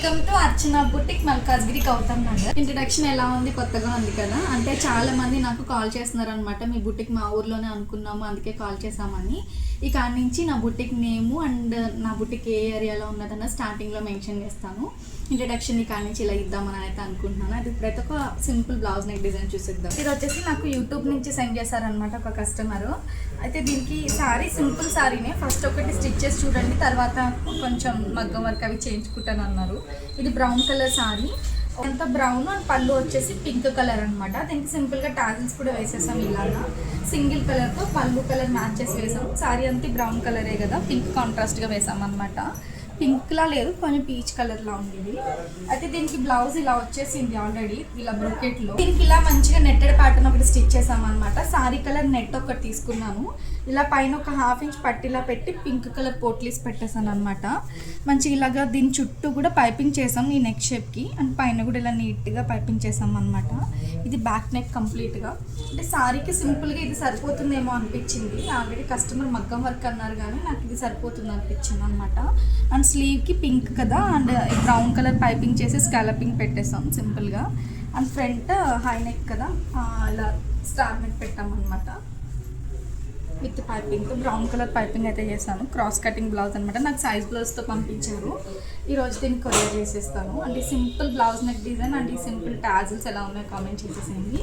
Welcome to Archana boutique Malkajgiri Gautam Nagar. Introduction ఎలా ఉంది? కొత్తగా ఉంది కదా. అంటే చాలా మంది నాకు కాల్ చేస్తున్నారు అనమాట, మీ బుటిక్ మా ఊర్లోనే అనుకున్నాము అందుకే కాల్ చేసామని. ఇక నుంచి నా బుటిక్ నేము అండ్ నా బుటిక్ ఏ ఏరియాలో ఉన్నదన్న స్టార్టింగ్లో మెన్షన్ చేస్తాను. ఇంట్రడక్షన్ ఇక నుంచి ఇలా ఇద్దామని అయితే అనుకుంటున్నాను. అది ఇప్పుడైతే ఒక సింపుల్ బ్లౌజ్ నెక్ డిజైన్ చూసిద్దాం. ఇది వచ్చేసి నాకు యూట్యూబ్ నుంచి సెండ్ చేశారనమాట ఒక కస్టమరు. అయితే దీనికి శారీ సింపుల్ శారీనే, ఫస్ట్ ఒకటి స్టిచ్ చేసి చూడండి, తర్వాత కొంచెం మగ్గం వర్క్ అవి చేయించుకుంటాను అన్నారు. ఇది బ్రౌన్ కలర్ శారీ, అంతా బ్రౌన్ అండ్ పళ్ళు వచ్చేసి పింక్ కలర్ అనమాట. దీనికి సింపుల్గా టాజిల్స్ కూడా వేసేసాం. ఇలాగా సింగిల్ కలర్తో పళ్ళు కలర్ మ్యాచ్ చేసి వేసాం. శారీ అంతా బ్రౌన్ కలరే కదా, పింక్ కాంట్రాస్ట్గా వేసాం అనమాట. పింక్లా లేదు, కొంచెం పీచ్ కలర్లా ఉంది ఇది. అయితే దీనికి బ్లౌజ్ ఇలా వచ్చేసింది ఆల్రెడీ, ఇలా బ్రొకెట్లో. దీనికి ఇలా మంచిగా నెట్టెడ్ ప్యాటర్న్ ఒకటి స్టిచ్ చేసామన్నమాట. సారీ కలర్ నెట్ ఒకటి తీసుకున్నాను, ఇలా పైన ఒక 1/2 ఇంచ్ పట్టిలా పెట్టి పింక్ కలర్ పోట్లీస్ పెట్టేసాను అనమాట. మంచిగా ఇలాగా దీని చుట్టూ కూడా పైపింగ్ చేసాం ఈ నెక్ షేప్కి, అండ్ పైన కూడా ఇలా నీట్గా పైపింగ్ చేసాం అనమాట. ఇది బ్యాక్ నెక్ కంప్లీట్గా. అంటే సారీకి సింపుల్గా ఇది సరిపోతుందేమో అనిపించింది. ఆల్రెడీ కస్టమర్ మగ్గం వర్క్ అన్నారు కానీ నాకు ఇది సరిపోతుంది అనిపించింది అనమాట. అండ్ స్లీవ్కి పింక్ కదా, అండ్ బ్రౌన్ కలర్ పైపింగ్ చేసి స్కాలపింగ్ పెట్టేసాం సింపుల్గా. అండ్ ఫ్రంట్ హై నెక్ కదా, ఇలా స్టార్ నెక్ పెట్టామన్నమాట విత్ పైపింగ్తో. బ్రౌన్ కలర్ పైపింగ్ అయితే చేశాను. క్రాస్ కటింగ్ బ్లౌజ్ అనమాట, నాకు సైజ్ బ్లౌజ్తో పంపించారు. ఈరోజు దీన్ని కొరియర్ చేసేస్తాను. అంటే simple blouse neck design and ఈ సింపుల్ టాజిల్స్ ఎలా ఉన్నాయో కామెంట్ చేసేసేయండి.